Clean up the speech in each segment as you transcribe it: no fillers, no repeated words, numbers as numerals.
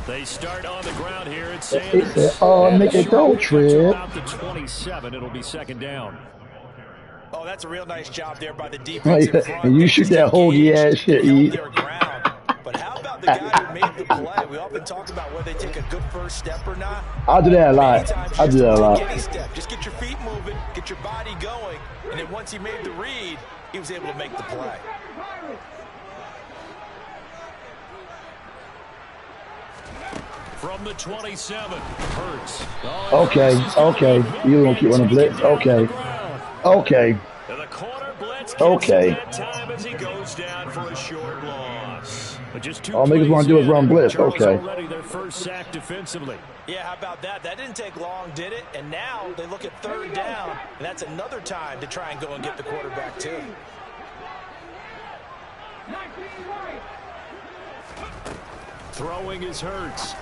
They start on the ground here at Sanders. He said, "Oh, nigga, don't trip." About the 27, it'll be second down. Oh, that's a real nice job there by the defense in front. And you shoot that hoagie ass shit, E. But how about the guy who made the play? We often talk about whether they take a good first step or not. I do that a lot. I do that a lot. Just get your feet moving, get your body going, and then once he made the read, he was able to make the play. From the 27, Hurts. Okay. You don't keep running blitz. Okay. The corner blitz Okay. that time as he goes down for a short loss. But just two all niggas want to do is run blitz. Okay. Already their first sack defensively. Yeah, how about that? That didn't take long, did it? And now they look at third down, and that's another time to try and go and get the quarterback too. Throwing is Hurts.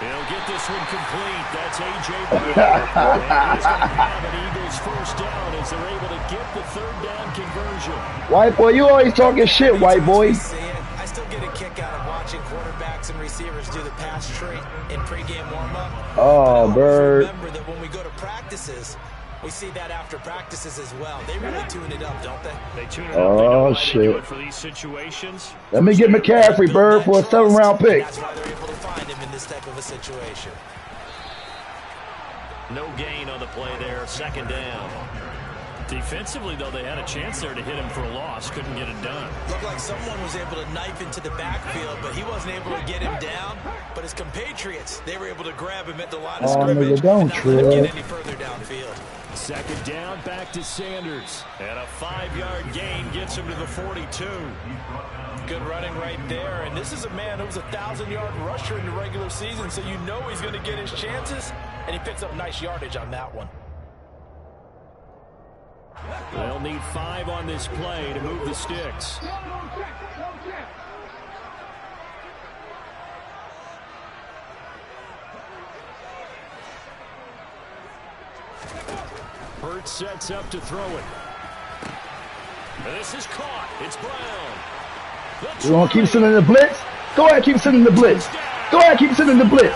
He'll get this one complete. That's A.J. Brown. And he's going to have an Eagles first down as they're able to get the third down conversion. White boy, you always talking shit, white boy. I still get a kick out of watching quarterbacks and receivers do the pass tree in pregame warm-up. Oh, Bird. Remember that when we go to practices, we see that after practices as well. They really tune it up, don't they? They tune it up. Oh, shit. For these situations. Let me get McCaffrey, Bird, for a 7th-round pick. That's why they're able to find him in this type of a situation. No gain on the play there. Second down. Defensively, though, they had a chance there to hit him for a loss. Couldn't get it done. Looked like someone was able to knife into the backfield, but he wasn't able to get him down. But his compatriots, they were able to grab him at the line of scrimmage don't and not let him get any further downfield. Second down, back to Sanders. And a 5-yard gain gets him to the 42. Good running right there. And this is a man who was a 1,000-yard rusher in the regular season, so you know he's going to get his chances. And he picks up nice yardage on that one. They'll need 5 on this play to move the sticks. Hurts sets up to throw it. This is caught. It's Brown. You want to keep sending the blitz? Go ahead, keep sending the blitz. Go ahead, keep sending the blitz.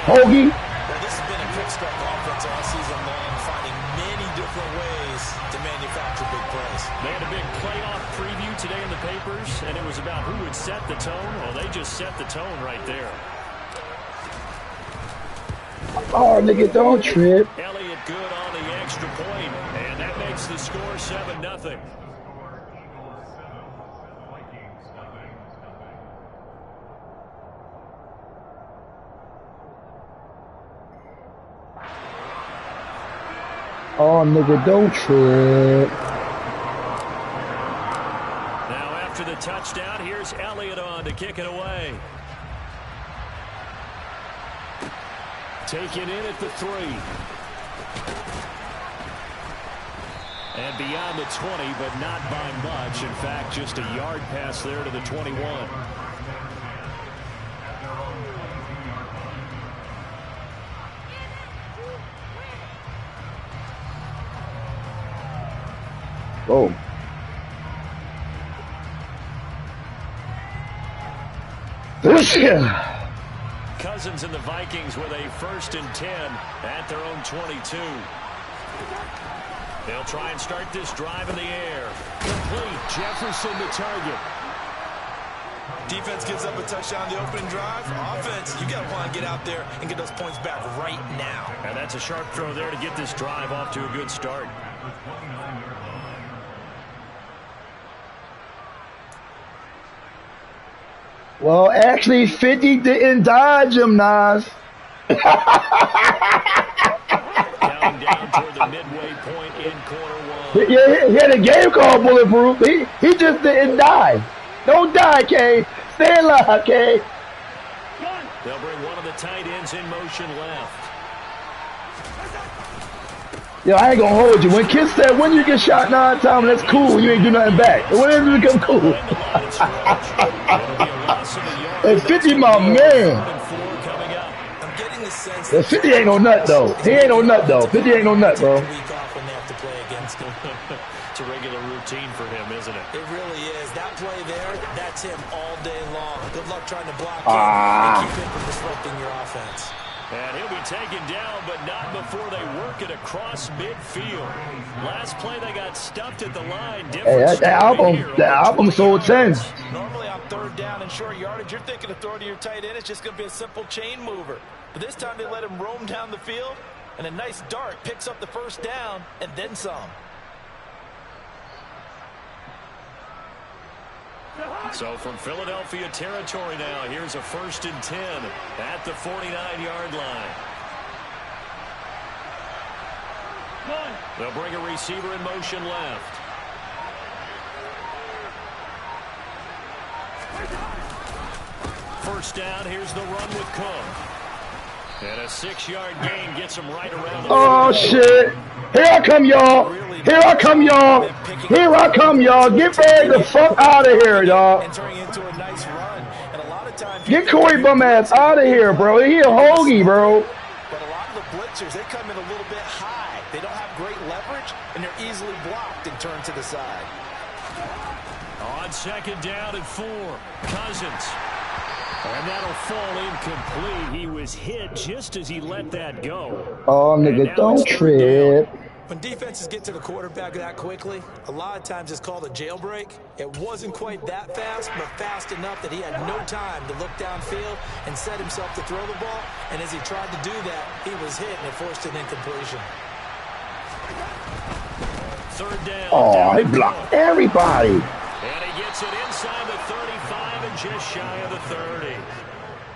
Hoagie. Well, this has been a quick-start offense all season long, finding many different ways to manufacture big plays. They had a big playoff preview today in the papers, and it was about who would set the tone. Well, they just set the tone right there. Oh, nigga, don't trip. Elliott good on the extra point, and that makes the score 7-0. Oh, nigga, don't trip. Now after the touchdown, here's Elliott on to kick it away. Taken in at the 3. And beyond the 20, but not by much. In fact, just a yard pass there to the 21. Oh. Cousins and the Vikings with a 1st and 10 at their own 22. They'll try and start this drive in the air. Complete. Jefferson the target. Defense gives up a touchdown the opening drive. Offense, you got to want to get out there and get those points back right now. And that's a sharp throw there to get this drive off to a good start. Well, actually, 50 didn't dodge him, Nas. Counting down toward the midway point in quarter 1. Yeah, he had a game called bulletproof. He just didn't die. Don't die, K. Stay alive, K. They'll bring one of the tight ends in motion left. Yo, I ain't gonna hold you. When kids said, when you get shot 9 times, that's cool. You ain't do nothing back. When does it become cool? And 50, my man. Yeah, 50 ain't no nut, though. He ain't no nut, though. 50 ain't no nut, bro. isn't it? It really is. That play there, that's him all day long. Good luck trying to block him and keep him from disrupting your offense. And he'll be taken down, but not before they work it across midfield. Last play, they got stuffed at the line. Hey, that album sold 10. Normally on third down and short yardage, you're thinking of throwing to your tight end. It's just going to be a simple chain mover. But this time they let him roam down the field, and a nice dart picks up the first down and then some. So from Philadelphia territory now, here's a 1st and 10 at the 49-yard line. They'll bring a receiver in motion left. First down, here's the run with Cook. And a 6-yard gain gets him right around the Oh, shit. Here I come, y'all. Here I come, y'all. Here I come, y'all. Get ready the fuck out of here, y'all. Get Corey bum ass out of here, bro. He a hoagie, bro. But a lot of the blitzers, they come in a little bit high. They don't have great leverage, and they're easily blocked and turned to the side. On 2nd down and 4, Cousins. And that'll fall incomplete. He was hit just as he let that go. Oh, nigga, don't trip. When defenses get to the quarterback that quickly, a lot of times it's called a jailbreak. It wasn't quite that fast, but fast enough that he had no time to look downfield and set himself to throw the ball. And as he tried to do that, he was hit and it forced an incompletion. 3rd down. Oh, he blocked everybody. And he gets it inside the 35 and just shy of the 30.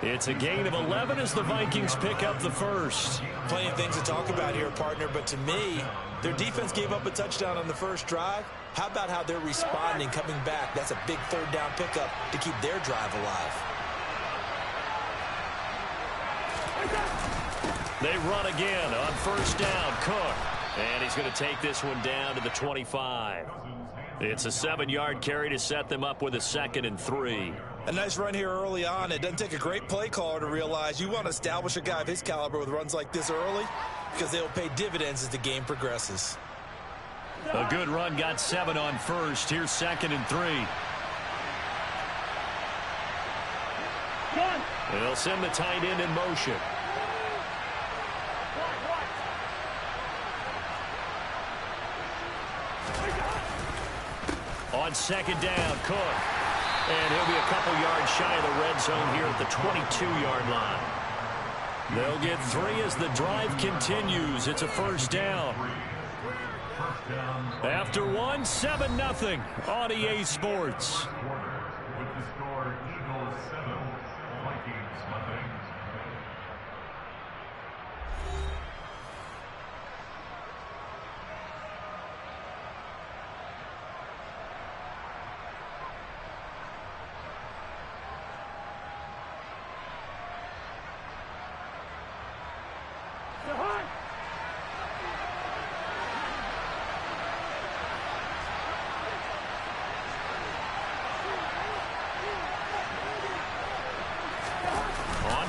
It's a gain of 11 as the Vikings pick up the first. Plenty of things to talk about here, partner, but to me, their defense gave up a touchdown on the first drive. How about how they're responding, coming back? That's a big 3rd down pickup to keep their drive alive. They run again on 1st down. Cook. And he's going to take this one down to the 25. It's a 7-yard carry to set them up with a 2nd and 3. A nice run here early on. It doesn't take a great play caller to realize you want to establish a guy of his caliber with runs like this early because they'll pay dividends as the game progresses. A good run, got 7 on 1st. Here's 2nd and 3. They'll send the tight end in motion. On 2nd down, Cook. And he'll be a couple yards shy of the red zone here at the 22-yard line. They'll get 3 as the drive continues. It's a 1st down. After 1, 7-0 on EA Sports.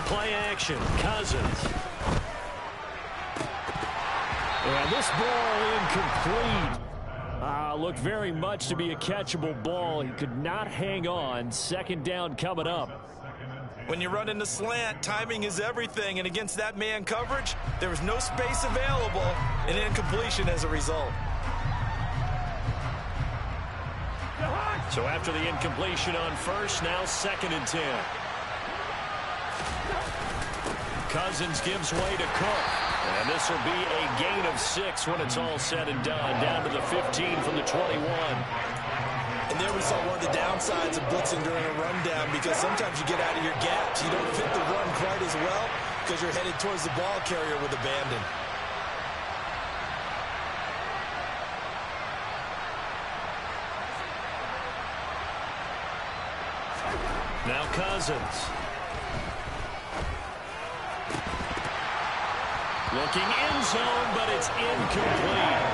Play action, Cousins. And this ball incomplete. Looked very much to be a catchable ball. He could not hang on. 2nd down coming up. When you run in the slant, timing is everything. And against that man coverage, there was no space available. And incompletion as a result. So after the incompletion on 1st, now 2nd and 10. Cousins gives way to Cook. And this will be a gain of 6 when it's all said and done. Down to the 15 from the 21. And there we saw one of the downsides of blitzing during a rundown because sometimes you get out of your gaps. You don't fit the run quite as well because you're headed towards the ball carrier with abandon. Now Cousins. Looking end zone, but it's incomplete.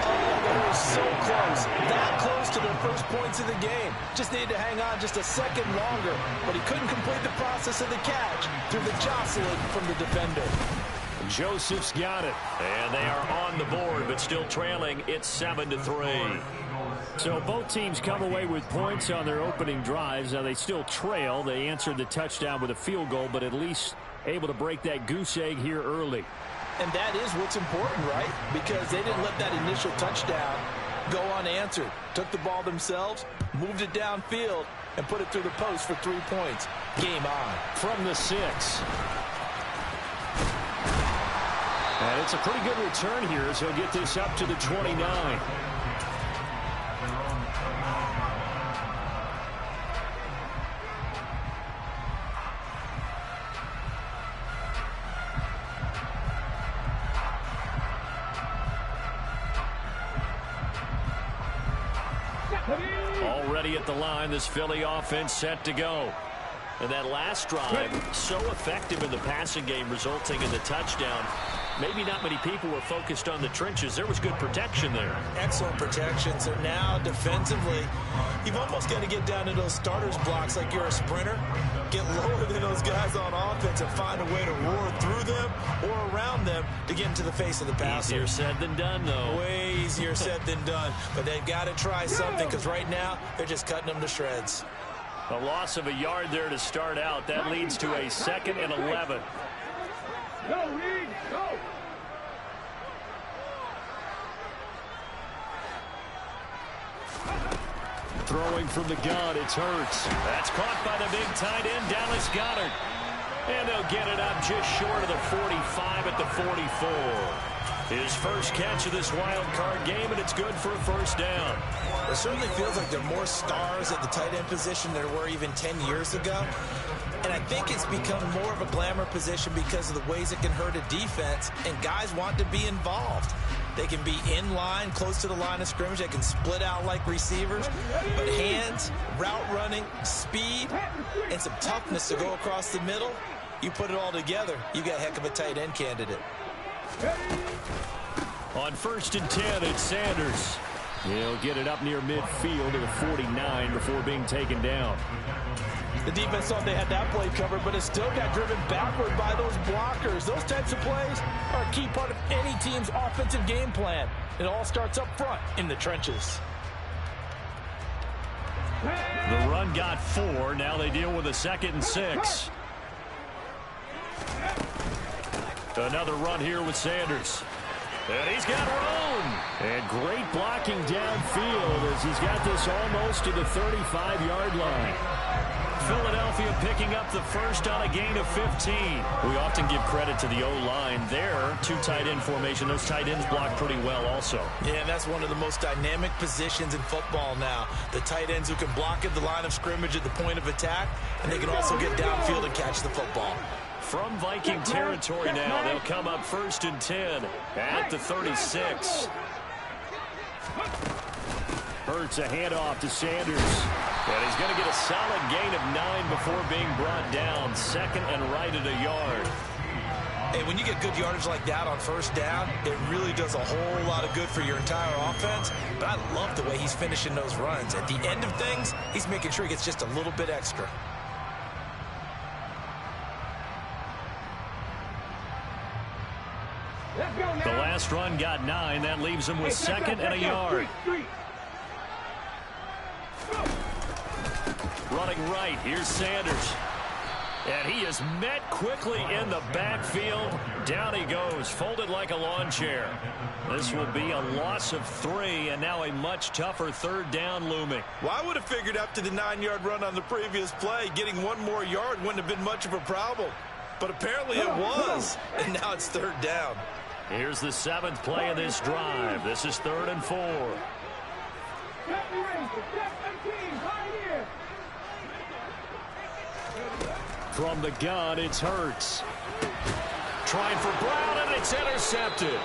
Oh, that was so close. That close to their first points of the game. Just needed to hang on just a second longer, but he couldn't complete the process of the catch through the jostling from the defender. Joseph's got it, and they are on the board, but still trailing. It's 7-3. So both teams come away with points on their opening drives. Now they still trail. They answered the touchdown with a field goal, but at least able to break that goose egg here early. And that is what's important, right? Because they didn't let that initial touchdown go unanswered. Took the ball themselves, moved it downfield, and put it through the post for 3 points. Game on. From the 6. And it's a pretty good return here as he'll get this up to the 29. Already at the line, this Philly offense set to go. And that last drive, so effective in the passing game, resulting in the touchdown. Maybe not many people were focused on the trenches. There was good protection there. Excellent protection. So now defensively, you've almost got to get down to those starters blocks like you're a sprinter. Get lower than those guys on offense and find a way to roar through them or around them to get into the face of the passer. Easier said than done, though. Way easier said than done. But they've got to try something because right now they're just cutting them to shreds. A loss of a yard there to start out. That leads to a 2nd and 11. Go, Reed, go! Throwing from the gun, it's Hurts. That's caught by the big tight end, Dallas Goedert. And they'll get it up just short of the 45 at the 44. His first catch of this wild card game, and it's good for a first down. It certainly feels like there are more stars at the tight end position than there were even 10 years ago. And I think it's become more of a glamour position because of the ways it can hurt a defense, and guys want to be involved. They can be in line, close to the line of scrimmage. They can split out like receivers. But hands, route running, speed, and some toughness to go across the middle, you put it all together, you got a heck of a tight end candidate. On 1st and 10, it's Sanders. He'll get it up near midfield to the 49 before being taken down. The defense thought they had that play covered, but it still got driven backward by those blockers. Those types of plays are a key part of any team's offensive game plan. It all starts up front in the trenches. The run got 4. Now they deal with a 2nd and 6. Another run here with Sanders. And he's got room. And great blocking downfield as he's got this almost to the 35-yard line. Philadelphia picking up the first on a gain of 15. We often give credit to the O-line there. 2 tight end formation. Those tight ends block pretty well also. Yeah, and that's one of the most dynamic positions in football now. The tight ends who can block at the line of scrimmage at the point of attack, and they can also get downfield and catch the football. From Viking territory now, they'll come up 1st and 10 at the 36. Hurts a handoff to Sanders. And he's going to get a solid gain of 9 before being brought down. 2nd and right at a yard. Hey, when you get good yardage like that on 1st down, it really does a whole lot of good for your entire offense. But I love the way he's finishing those runs. At the end of things, he's making sure he gets just a little bit extra. The last run got 9. That leaves him with 2nd and a yard. Running right, here's Sanders. And he is met quickly in the backfield. Down he goes, folded like a lawn chair. This will be a loss of 3, and now a much tougher 3rd down looming. Well, I would have figured after the 9-yard run on the previous play, getting 1 more yard wouldn't have been much of a problem. But apparently it was, and now it's 3rd down. Here's the 7th play of this drive. This is 3rd and 4. From the gun, it's Hurts. Trying for Brown, and it's intercepted.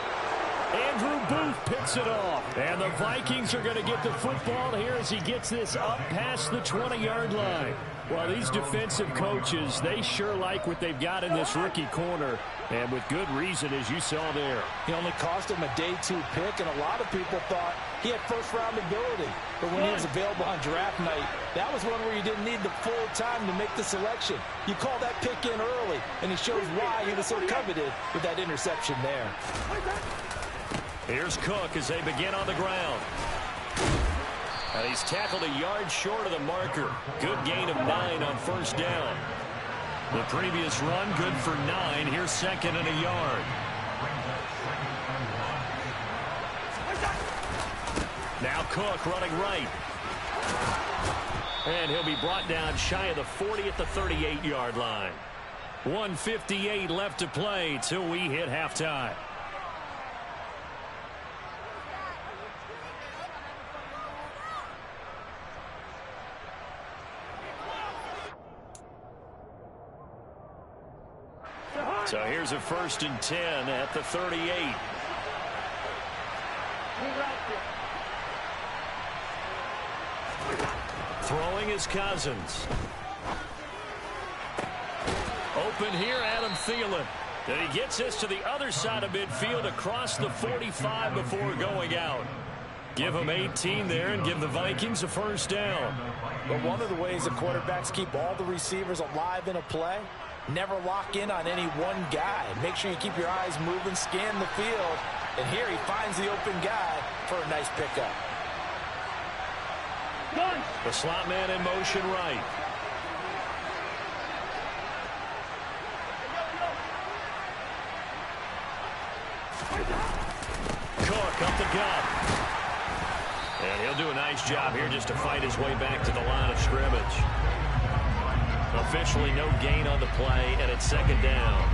Andrew Booth picks it off. And the Vikings are going to get the football here as he gets this up past the 20-yard line. Well, these defensive coaches, they sure like what they've got in this rookie corner. And with good reason, as you saw there. He only cost him a day 2 pick, and a lot of people thought he had first-round ability. But when he was available on draft night, that was one where you didn't need the full time to make the selection. You call that pick in early, and it shows why he was so coveted with that interception there. Here's Cook as they begin on the ground. And he's tackled a yard short of the marker. Good gain of 9 on first down. The previous run, good for 9. Here's second and a yard. Now Cook running right. And he'll be brought down shy of the 40 at the 38-yard line. 1:58 left to play till we hit halftime. So here's a 1st and 10 at the 38. Throwing is Cousins. Open here, Adam Thielen. And he gets this to the other side of midfield across the 45 before going out. Give him 18 there and give the Vikings a first down. But one of the ways that quarterbacks keep all the receivers alive in a play, never lock in on any one guy. Make sure you keep your eyes moving, scan the field. And here he finds the open guy for a nice pickup. The slot man in motion right. Cook up the gut. And he'll do a nice job here just to fight his way back to the line of scrimmage. Officially no gain on the play, and it's second down.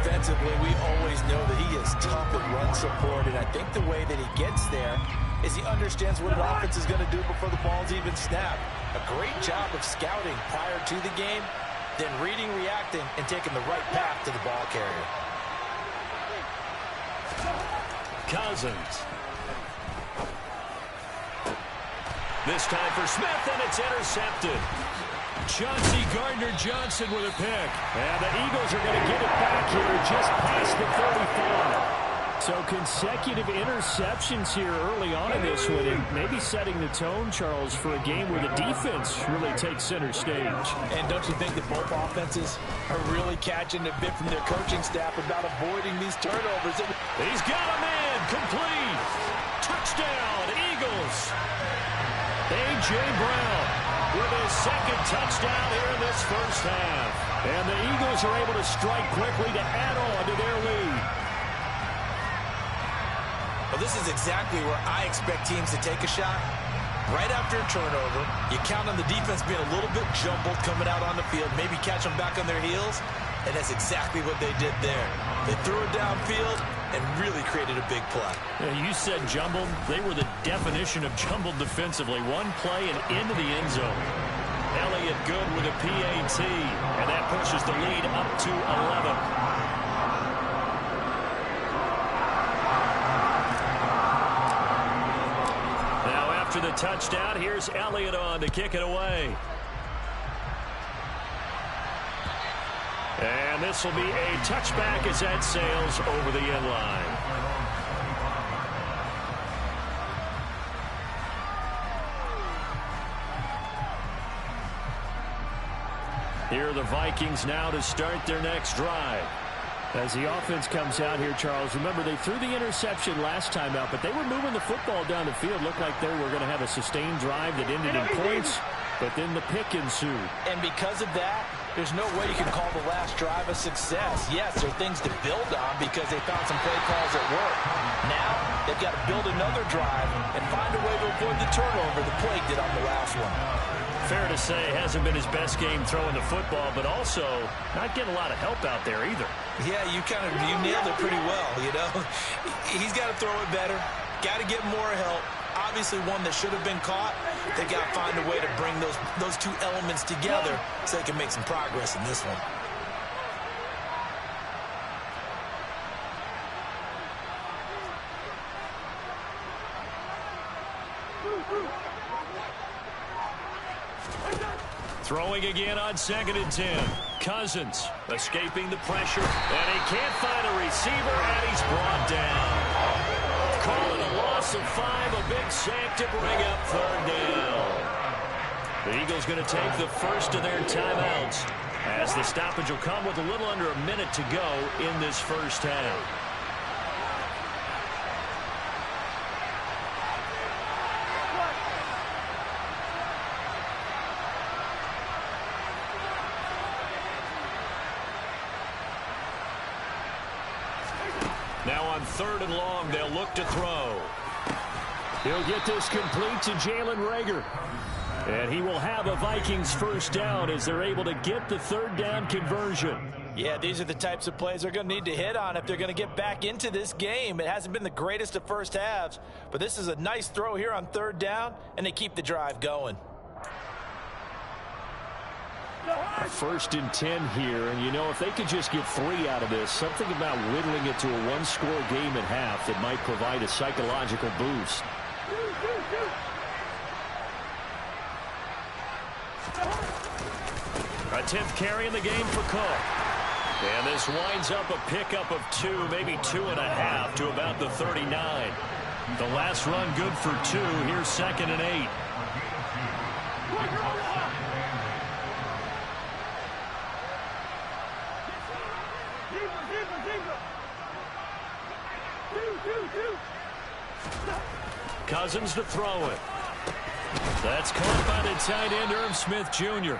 Defensively, we always know that he is tough at run support, and I think the way that he gets there is he understands what an offense is going to do before the ball's even snapped. A great job of scouting prior to the game, then reading, reacting, and taking the right path to the ball carrier. Cousins. This time for Smith, and it's intercepted. Chauncey Gardner-Johnson with a pick. And the Eagles are going to get it back here just past the 35. So consecutive interceptions here early on in this one, and maybe setting the tone, Charles, for a game where the defense really takes center stage. And don't you think that both offenses are really catching a bit from their coaching staff about avoiding these turnovers? He's got a man, complete. Touchdown, Eagles. A.J. Brown with his second touchdown here in this first half. And the Eagles are able to strike quickly to add on to their lead. Well, this is exactly where I expect teams to take a shot. Right after a turnover, you count on the defense being a little bit jumbled coming out on the field, maybe catch them back on their heels, and that's exactly what they did there. They threw it downfield and really created a big play. Yeah, you said jumbled. They were the definition of jumbled defensively. One play and into the end zone. Elliott good with a PAT, and that pushes the lead up to 11. After the touchdown, here's Elliott on to kick it away. And this will be a touchback as that sails over the end line. Here are the Vikings now to start their next drive. As the offense comes out here, Charles, remember they threw the interception last time out, but they were moving the football down the field. Looked like they were going to have a sustained drive that ended in points, but then the pick ensued. And because of that, there's no way you can call the last drive a success. Yes, there are things to build on because they found some play calls that work. Now, they've got to build another drive and find a way to avoid the turnover the play did on the last one. Fair to say, hasn't been his best game throwing the football, but also not getting a lot of help out there either. Yeah, you nailed it pretty well, you know. He's got to throw it better, got to get more help. Obviously one that should have been caught. They got to find a way to bring those two elements together so they can make some progress in this one. Throwing again on 2nd and 10. Cousins escaping the pressure, and he can't find a receiver, and he's brought down. Call it a loss of 5, a big sack to bring up 3rd down. The Eagles going to take the first of their timeouts as the stoppage will come with a little under a minute to go in this first half. Now on 3rd and long, they'll look to throw. He'll get this complete to Jalen Reagor. And he will have a Vikings first down as they're able to get the 3rd down conversion. Yeah, these are the types of plays they're going to need to hit on if they're going to get back into this game. It hasn't been the greatest of first halves, but this is a nice throw here on 3rd down, and they keep the drive going. 1st and 10 here, and you know, if they could just get 3 out of this, something about whittling it to a 1-score game at half that might provide a psychological boost. A 10th carry in the game for Cook. And this winds up a pickup of 2, maybe 2.5 to about the 39. The last run good for 2. Here's 2nd and 8. Cousins to throw it. That's caught by the tight end, Irv Smith Jr.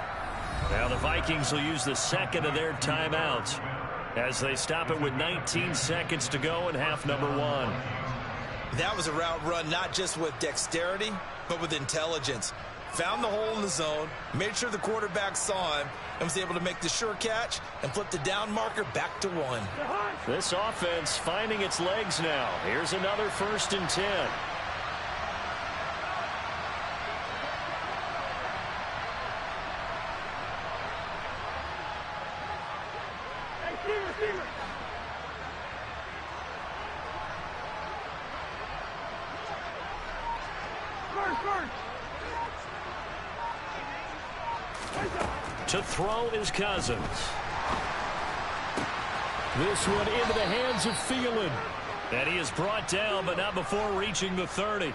Now the Vikings will use the 2nd of their timeouts as they stop it with 19 seconds to go in half number 1. That was a route run not just with dexterity, but with intelligence. Found the hole in the zone, made sure the quarterback saw him, and was able to make the sure catch and flip the down marker back to 1. This offense finding its legs now. Here's another 1st and 10. To throw is Cousins. This one into the hands of Thielen. And he is brought down, but not before reaching the 30.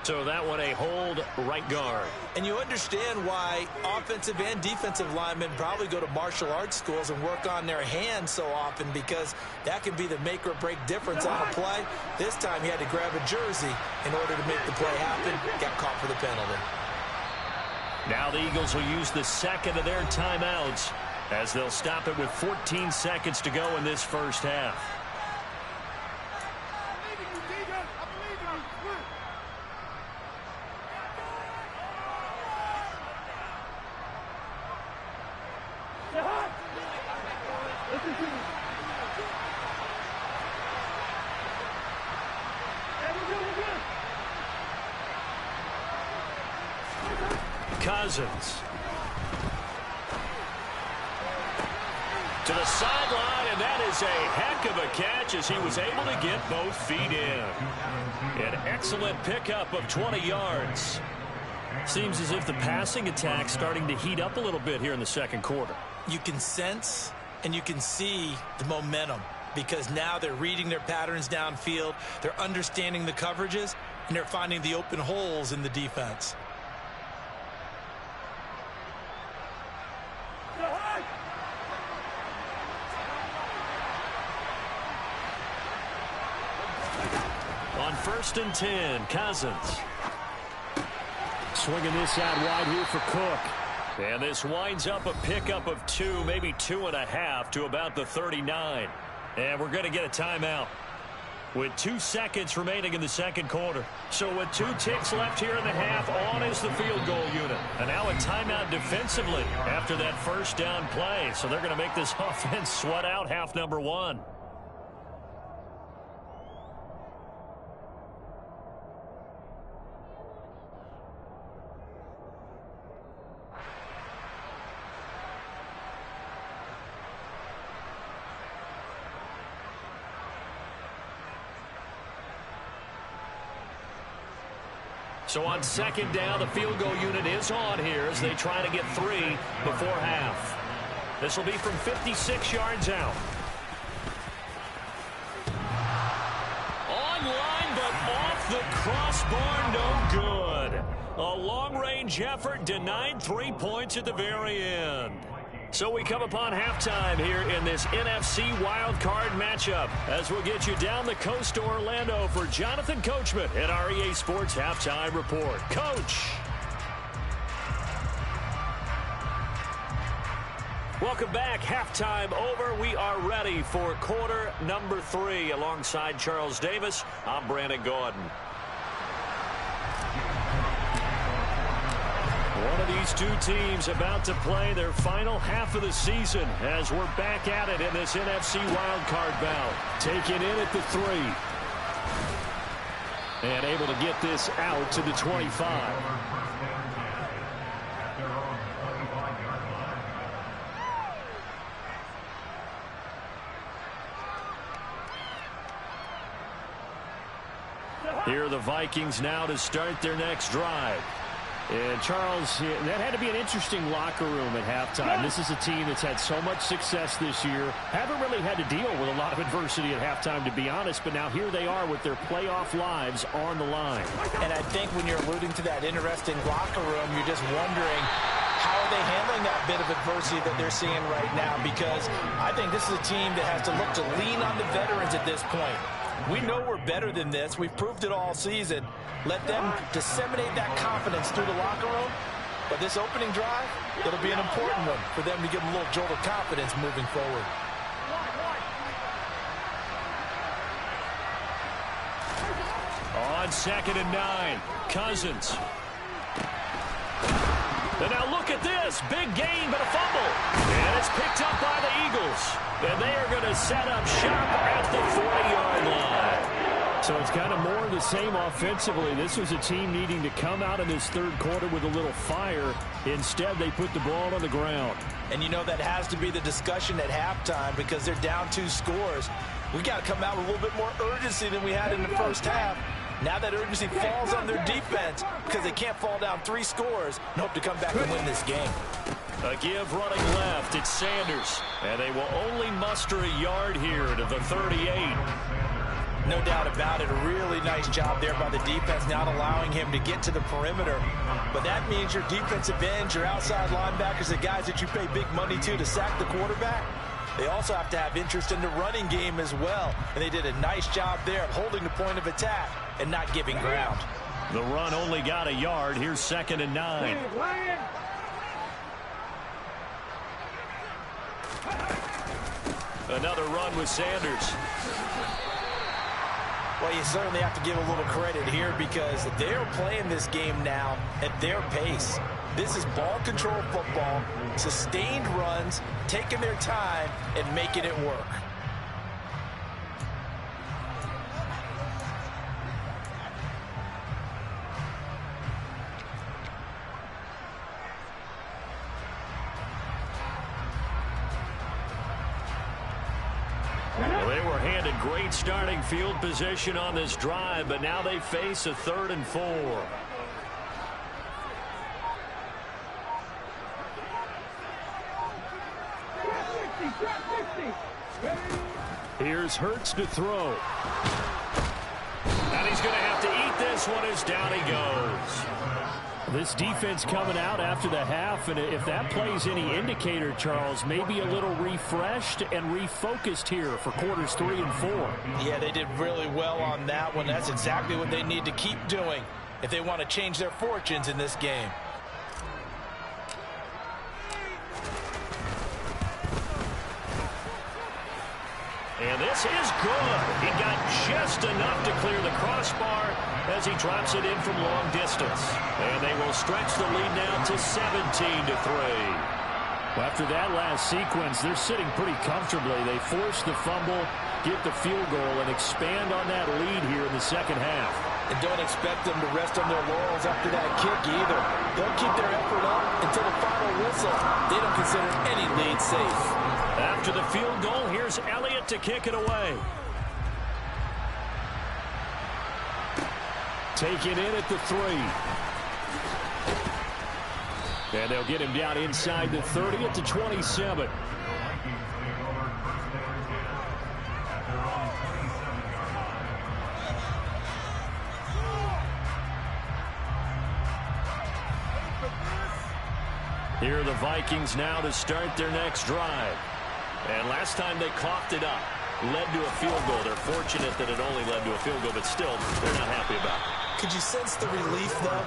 So that one a hold right guard. And you understand why offensive and defensive linemen probably go to martial arts schools and work on their hands so often, because that can be the make or break difference on a play. This time he had to grab a jersey in order to make the play happen. Got caught for the penalty. Now the Eagles will use the 2nd of their timeouts as they'll stop it with 14 seconds to go in this first half. Cousins to the sideline, and that is a heck of a catch as he was able to get both feet in. An excellent pickup of 20 yards. Seems as if the passing attack's starting to heat up a little bit here in the 2nd quarter. You can sense and you can see the momentum, because now they're reading their patterns downfield, they're understanding the coverages, and they're finding the open holes in the defense. On 1st and 10, Cousins. Swinging this out wide here for Cook. And this winds up a pickup of 2, maybe 2.5 to about the 39. And we're going to get a timeout with 2 seconds remaining in the 2nd quarter. So with 2 ticks left here in the half, on is the field goal unit. And now a timeout defensively after that first down play. So they're going to make this offense sweat out half number 1. So on 2nd down, the field goal unit is on here as they try to get 3 before half. This will be from 56 yards out. Online, but off the crossbar, no good. A long-range effort denied 3 points at the very end. So we come upon halftime here in this NFC wildcard matchup as we'll get you down the coast to Orlando for Jonathan Coachman at our EA Sports Halftime Report. Coach. Welcome back. Halftime over. We are ready for quarter number 3. Alongside Charles Davis, I'm Brandon Gordon. One of these two teams about to play their final half of the season as we're back at it in this NFC wildcard bout. Taking in at the 3. And able to get this out to the 25. Here are the Vikings now to start their next drive. And, Charles, that had to be an interesting locker room at halftime. This is a team that's had so much success this year. Haven't really had to deal with a lot of adversity at halftime, to be honest. But now here they are with their playoff lives on the line. And I think when you're alluding to that interesting locker room, you're just wondering how are they handling that bit of adversity that they're seeing right now. Because I think this is a team that has to look to lean on the veterans at this point. We know we're better than this. We've proved it all season. Let them disseminate that confidence through the locker room. But this opening drive, it'll be an important one for them to give them a little jolt of confidence moving forward. On 2nd and 9, Cousins. And now look at this. Big gain, but a fumble. And it's picked up by the Eagles. And they are going to set up shop at the 40-yard line. So it's kind of more of the same offensively. This was a team needing to come out in this third quarter with a little fire. Instead, they put the ball on the ground. And you know that has to be the discussion at halftime because they're down 2 scores. We got to come out with a little bit more urgency than we had in the first half. Now that urgency falls on their defense because they can't fall down 3 scores and hope to come back and win this game. A give running left. It's Sanders. And they will only muster a yard here to the 38. No doubt about it. A really nice job there by the defense, not allowing him to get to the perimeter. But that means your defensive ends, your outside linebackers, the guys that you pay big money to sack the quarterback, they also have to have interest in the running game as well. And they did a nice job there of holding the point of attack and not giving ground. The run only got a yard. Here's 2nd and 9. Another run with Sanders. Well, you certainly have to give a little credit here because they're playing this game now at their pace. This is ball control football, sustained runs, taking their time, and making it work. Well, they were handed great starting field position on this drive, but now they face a 3rd and 4. Here's Hurts to throw. And he's going to have to eat this one as down he goes. This defense coming out after the half, and if that plays any indicator, Charles, maybe a little refreshed and refocused here for quarters 3 and 4. Yeah, they did really well on that one. That's exactly what they need to keep doing if they want to change their fortunes in this game. And this is good. He got just enough to clear the crossbar as he drops it in from long distance. And they will stretch the lead now to 17-3. After that last sequence, they're sitting pretty comfortably. They force the fumble, get the field goal, and expand on that lead here in the second half. And don't expect them to rest on their laurels after that kick either. They'll keep their effort up until the final whistle. They don't consider any lead safe. After the field goal, here's Elliott to kick it away. Taken in at the 3. And they'll get him down inside the 30 at the 27. Here are the Vikings now to start their next drive. And last time they coughed it up. led to a field goal. They're fortunate that it only led to a field goal, but still, they're not happy about it. Could you sense the relief, though,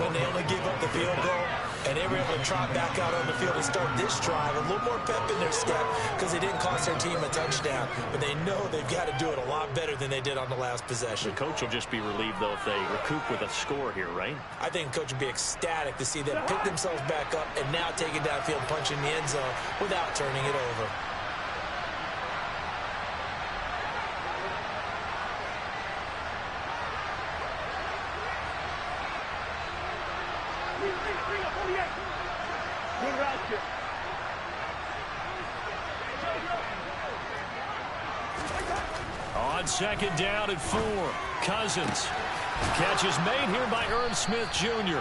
when they only gave up the field goal and they were able to trot back out on the field and start this drive? A little more pep in their step because they didn't cost their team a touchdown. But they know they've got to do it a lot better than they did on the last possession. The coach will just be relieved, though, if they recoup with a score here, right? I think the coach would be ecstatic to see them pick themselves back up and now take it downfield, punching the end zone without turning it over. On second down and 4, Cousins. Catch is made here by Irv Smith Jr.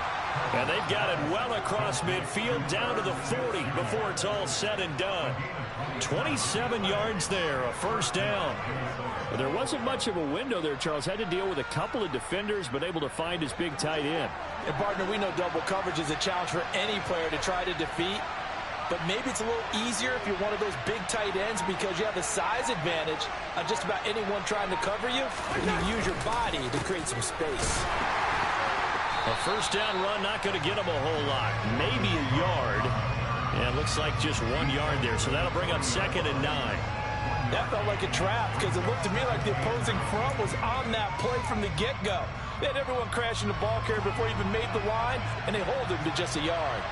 And they've got it well across midfield down to the 40 before it's all said and done. 27 yards there, a first down. Well, there wasn't much of a window there, Charles. Had to deal with a couple of defenders, but able to find his big tight end. And, partner, we know double coverage is a challenge for any player to try to defeat. But maybe it's a little easier if you're one of those big tight ends because you have a size advantage on just about anyone trying to cover you. And you use your body to create some space. A first down run, not going to get him a whole lot. Maybe a yard. And it looks like just 1 yard there. So that'll bring up second and 9. That felt like a trap because it looked to me like the opposing front was on that play from the get-go. They had everyone crashing the ball carrier before he even made the line, and they hold him to just a yard.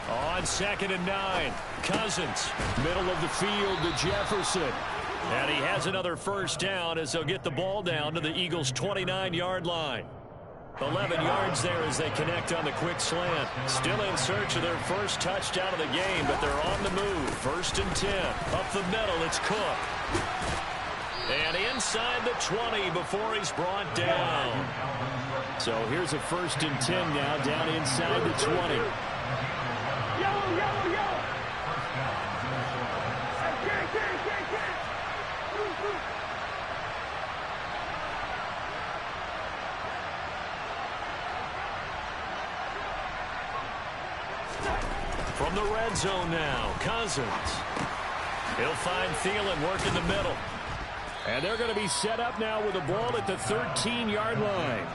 On second and 9, Cousins, middle of the field to Jefferson. And he has another first down as they'll get the ball down to the Eagles' 29-yard line. 11 yards there as they connect on the quick slant. Still in search of their first touchdown of the game, but they're on the move. First and 10. Up the middle, it's Cook. And inside the 20 before he's brought down. So here's a first and 10 now, down inside the 20. From the red zone now, Cousins. He'll find Thielen working the middle. And they're going to be set up now with the ball at the 13-yard line.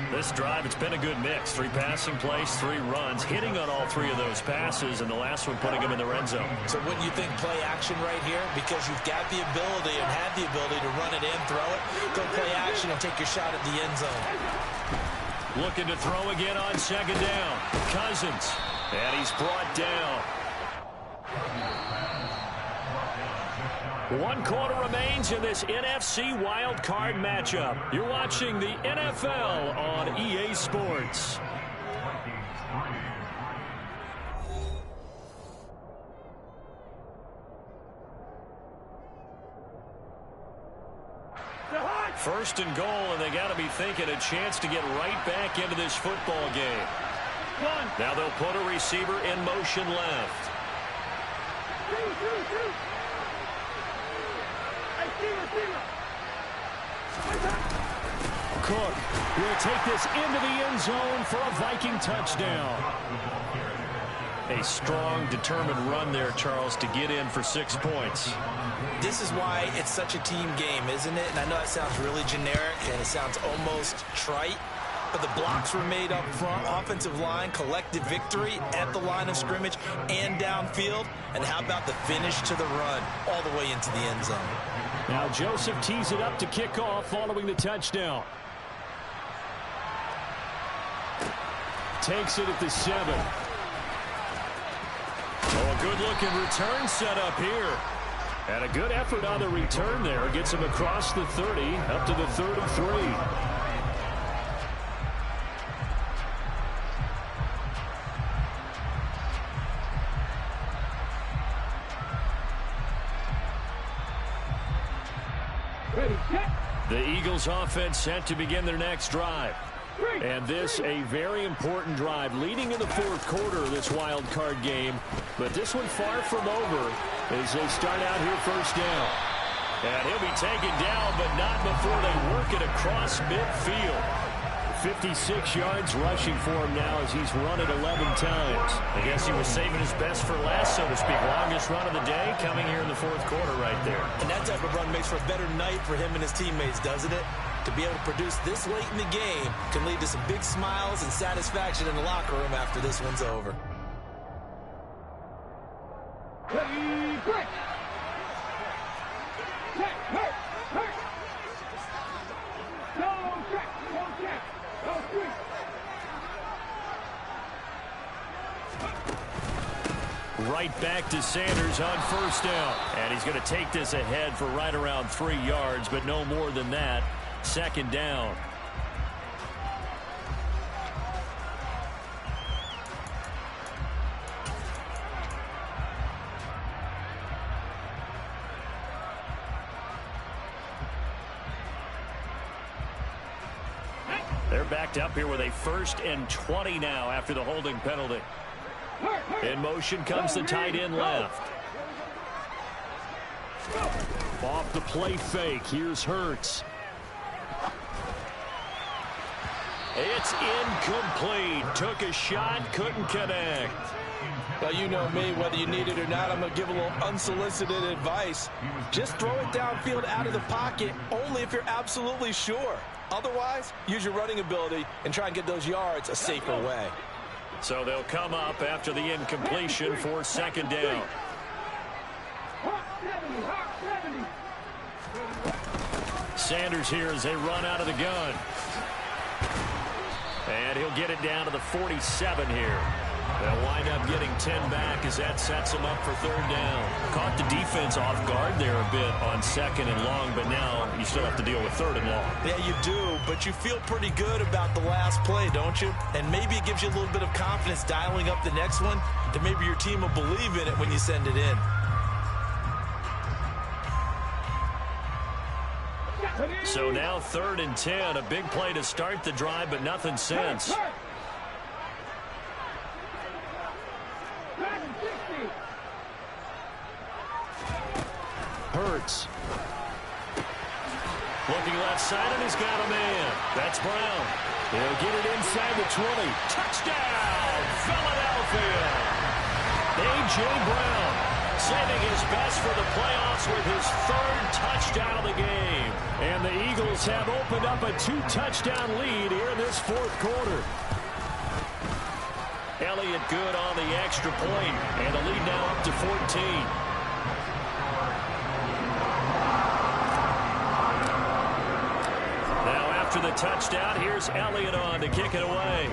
This drive, it's been a good mix. 3 passing plays, 3 runs, hitting on all 3 of those passes, and the last one putting them in the red zone. So wouldn't you think play action right here? Because you've got the ability and have the ability to run it in, throw it, go play action, and take your shot at the end zone. Looking to throw again on second down. Cousins. And he's brought down. 1 quarter remains in this NFC wildcard matchup. You're watching the NFL on EA Sports. First and goal, and they got to be thinking a chance to get right back into this football game. Now they'll put a receiver in motion left. Cook will take this into the end zone for a Viking touchdown. A strong, determined run there, Charles, to get in for 6 points. This is why it's such a team game, isn't it? And I know that sounds really generic and it sounds almost trite, but the blocks were made up front. Offensive line, collective victory at the line of scrimmage and downfield. And how about the finish to the run all the way into the end zone? Now Joseph tees it up to kick off following the touchdown. Takes it at the 7. Oh, a good-looking return set up here. And a good effort on the return there. Gets him across the 30, up to the 33. The Eagles offense set to begin their next drive. And this a very important drive leading in the 4th quarter of this wild card game. But this one far from over as they start out here first down. And he'll be taken down, but not before they work it across midfield. 56 yards rushing for him now as he's run it 11 times. I guess he was saving his best for last, so to speak. Longest run of the day coming here in the fourth quarter right there. And that type of run makes for a better night for him and his teammates, doesn't it? To be able to produce this late in the game can lead to some big smiles and satisfaction in the locker room after this one's over. Right back to Sanders on first down. And he's going to take this ahead for right around 3 yards, but no more than that. Second down. They're backed up here with a 1st and 20 now after the holding penalty. In motion comes the tight end left. Off the play fake. Here's Hurts. It's incomplete. Took a shot, couldn't connect. Well, you know me, whether you need it or not, I'm going to give a little unsolicited advice. Just throw it downfield out of the pocket, only if you're absolutely sure. Otherwise, use your running ability and try and get those yards a safer way. So they'll come up after the incompletion for second down. Sanders here as they run out of the gun. And he'll get it down to the 47 here. They'll wind up getting 10 back as that sets them up for third down. Caught the defense off guard there a bit on second and long, but now you still have to deal with third and long. Yeah, you do, but you feel pretty good about the last play, don't you? And maybe it gives you a little bit of confidence dialing up the next one, that maybe your team will believe in it when you send it in. So now 3rd and 10, a big play to start the drive, but nothing since. Hurts. Looking left side, and he's got a man. That's Brown. He'll get it inside the 20. Touchdown, Philadelphia. A.J. Brown saving his best for the playoffs with his 3rd touchdown of the game. And the Eagles have opened up a 2-touchdown lead here in this 4th quarter. Elliott good on the extra point, and the lead now up to 14. After the touchdown, here's Elliott on to kick it away.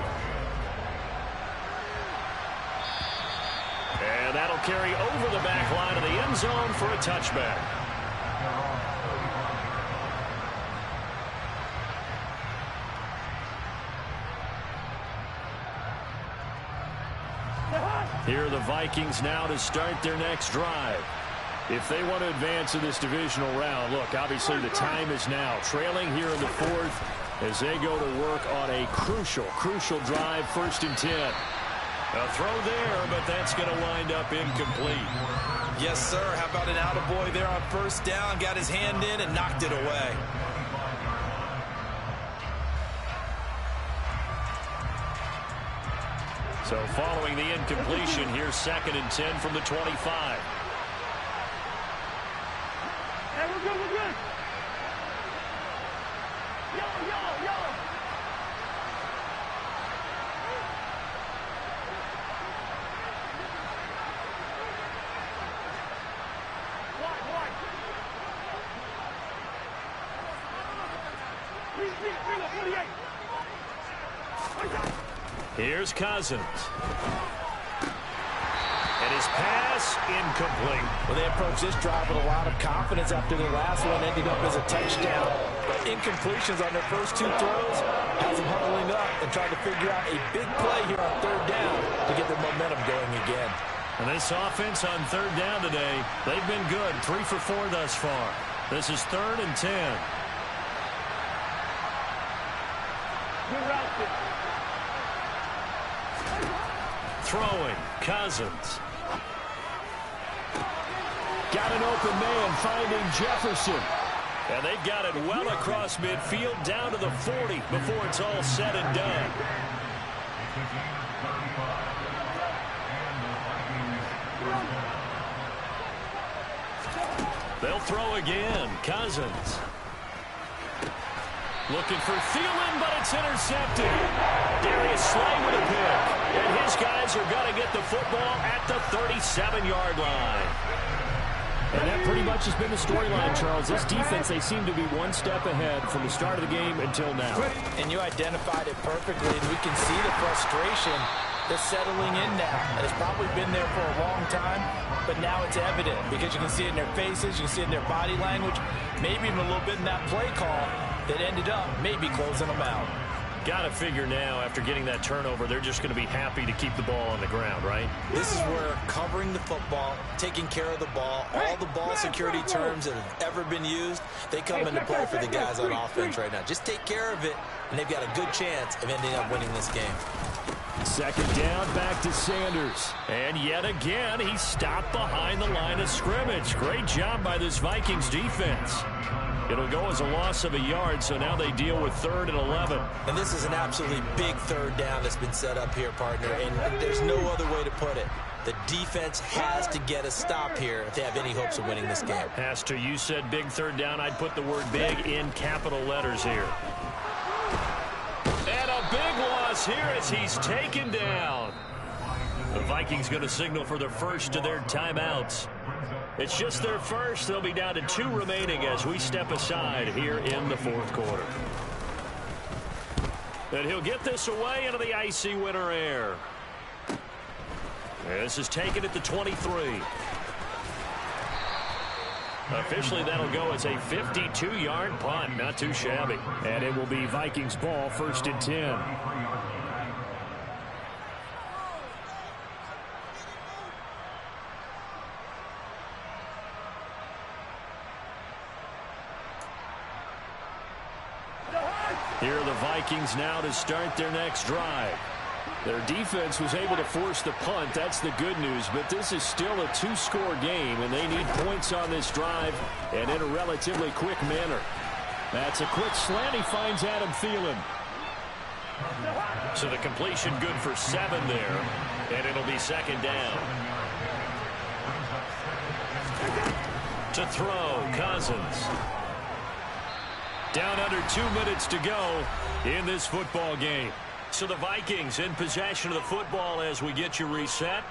And that'll carry over the back line of the end zone for a touchback. Here are the Vikings now to start their next drive. If they want to advance in this divisional round, look, obviously the time is now. Trailing here in the 4th as they go to work on a crucial drive, 1st and 10. A throw there, but that's going to wind up incomplete. Yes, sir. How about an attaboy there on 1st down? Got his hand in and knocked it away. So following the incompletion, here's 2nd and 10 from the 25. Hey, we're good, we're good. Yo. Why? Bring up 48. Here's Cousins. And his pass incomplete. Well, they approach this drive with a lot of confidence after the last one ended up as a touchdown. But incompletions on their first 2 throws has them huddling up and trying to figure out a big play here on 3rd down to get their momentum going again. And this offense on 3rd down today, they've been good. 3 for 4 thus far. This is 3rd and 10. Throwing, Cousins. Got an open man finding Jefferson. And they've got it well across midfield down to the 40 before it's all said and done. They'll throw again. Cousins. Looking for Thielen, but it's intercepted. Darius Slay with a pick. And his guys are going to get the football at the 37-yard line. And that pretty much has been the storyline, Charles. This defense, they seem to be one step ahead from the start of the game until now. And you identified it perfectly, and we can see the frustration that's settling in now. And it's probably been there for a long time, but now it's evident because you can see it in their faces, you can see it in their body language, maybe even a little bit in that play call that ended up maybe closing them out. Got to figure now, after getting that turnover, they're just going to be happy to keep the ball on the ground, right? This is where covering the football, taking care of the ball, all the ball security terms that have ever been used, they come into play for the guys on offense right now. Just take care of it, and they've got a good chance of ending up winning this game. Second down, back to Sanders. And yet again, he stopped behind the line of scrimmage. Great job by this Vikings defense. It'll go as a loss of a yard, so now they deal with 3rd and 11. And this is an absolutely big third down that's been set up here, partner, and there's no other way to put it. The defense has to get a stop here if they have any hopes of winning this game. Has to. You said big third down. I'd put the word big in capital letters here. And a big loss here as he's taken down. The Vikings going to signal for the first of their timeouts. It's just their first. They'll be down to 2 remaining as we step aside here in the 4th quarter. And he'll get this away into the icy winter air. This is taken at the 23. Officially, that'll go as a 52-yard punt. Not too shabby. And it will be Vikings ball, 1st and 10. Here are the Vikings now to start their next drive. Their defense was able to force the punt. That's the good news. But this is still a 2-score game, and they need points on this drive and in a relatively quick manner. That's a quick slant. He finds Adam Thielen. So the completion good for 7 there, and it'll be 2nd down. To throw, Cousins. Down under 2 minutes to go in this football game. So the Vikings in possession of the football as we get you reset.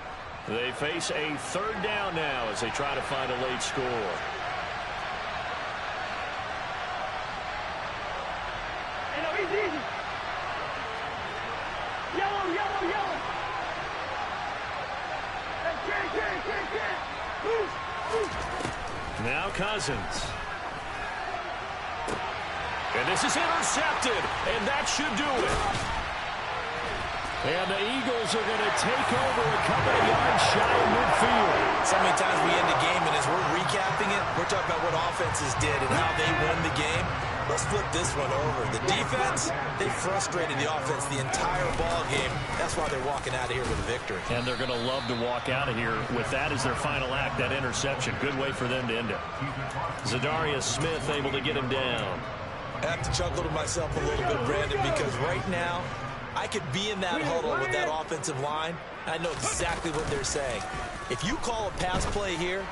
They face a 3rd down now as they try to find a late score. Hey, no, he's easy. Yellow, yellow, yellow. Hey, Ken. Move. Now Cousins. And this is intercepted, and that should do it. And the Eagles are going to take over a couple of yards shy of midfield. So many times we end the game, and as we're recapping it, we're talking about what offenses did and how they won the game. Let's flip this one over. The defense, they frustrated the offense the entire ball game. That's why they're walking out of here with a victory. And they're going to love to walk out of here with that as their final act, that interception. Good way for them to end it. Zadarius Smith able to get him down. I have to chuckle to myself a little bit, Brandon, because right now I could be in that huddle with that offensive line. I know exactly what they're saying. If you call a pass play here,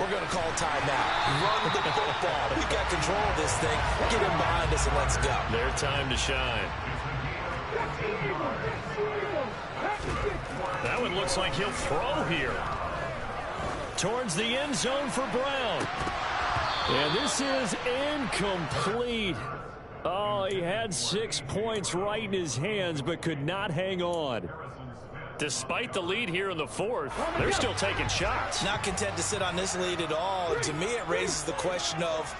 we're going to call timeout. Run the football. We got control of this thing. Get him behind us and let's go. Their time to shine. That one looks like he'll throw here. Towards the end zone for Brown. And this is incomplete. Oh, he had 6 points right in his hands, but could not hang on. Despite the lead here in the 4th, they're still taking shots. Not content to sit on this lead at all. And to me, it raises the question of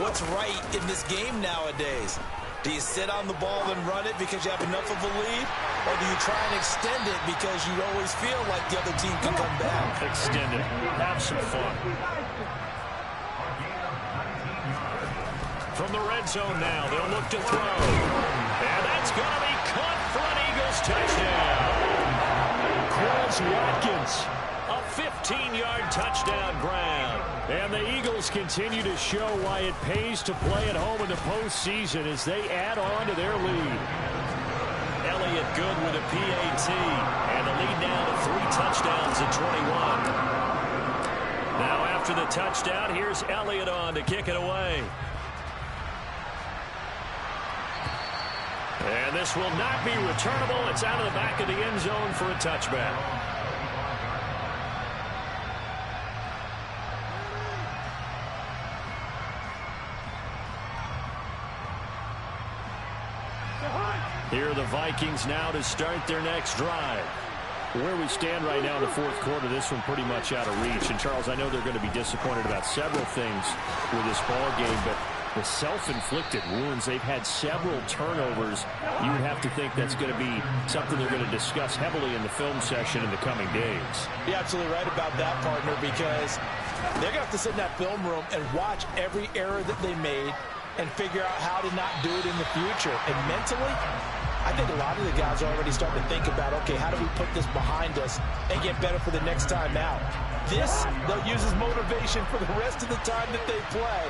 what's right in this game nowadays. Do you sit on the ball and run it because you have enough of a lead? Or do you try and extend it because you always feel like the other team can come back? Extend it. Have some fun. From the red zone now, they'll look to throw. And that's going to be caught for an Eagles touchdown. Quez Watkins. A 15-yard touchdown ground. And the Eagles continue to show why it pays to play at home in the postseason as they add on to their lead. Elliott good with a PAT. And the lead now to 3 touchdowns at 21. Now after the touchdown, here's Elliott on to kick it away. And this will not be returnable. It's out of the back of the end zone for a touchback. Here are the Vikings now to start their next drive. Where we stand right now in the fourth quarter, this one pretty much out of reach. And, Charles, I know they're going to be disappointed about several things with this ball game, but the self-inflicted wounds, they've had several turnovers. You would have to think that's going to be something they're going to discuss heavily in the film session in the coming days. You're absolutely right about that, partner, because they're going to have to sit in that film room and watch every error that they made and figure out how to not do it in the future. And mentally, I think a lot of the guys are already starting to think about, okay, how do we put this behind us and get better for the next time out? This, they'll use as motivation for the rest of the time that they play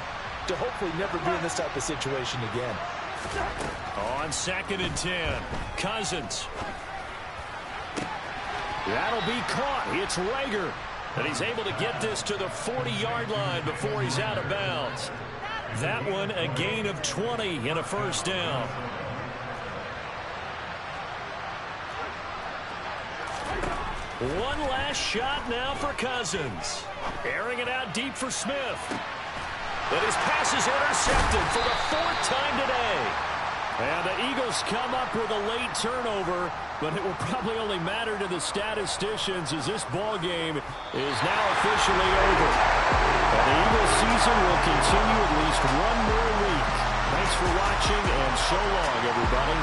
to hopefully never be in this type of situation again. On 2nd and 10, Cousins. That'll be caught. It's Rager. And he's able to get this to the 40-yard line before he's out of bounds. That one a gain of 20 and a first down. One last shot now for Cousins. Airing it out deep for Smith. But his pass is intercepted for the 4th time today. And the Eagles come up with a late turnover, but it will probably only matter to the statisticians as this ball game is now officially over. And the Eagles season will continue at least one more week. Thanks for watching, and so long, everybody.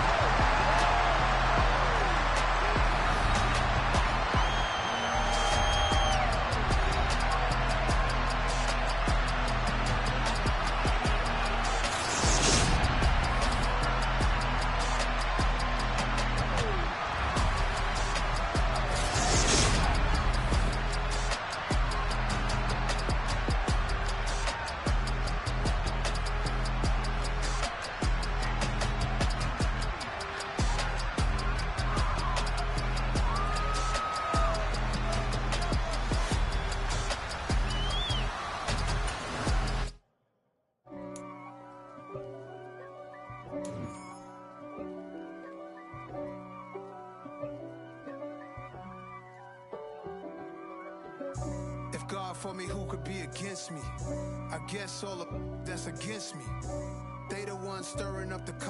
God for me, who could be against me? I guess all of that's against me. They the ones stirring up the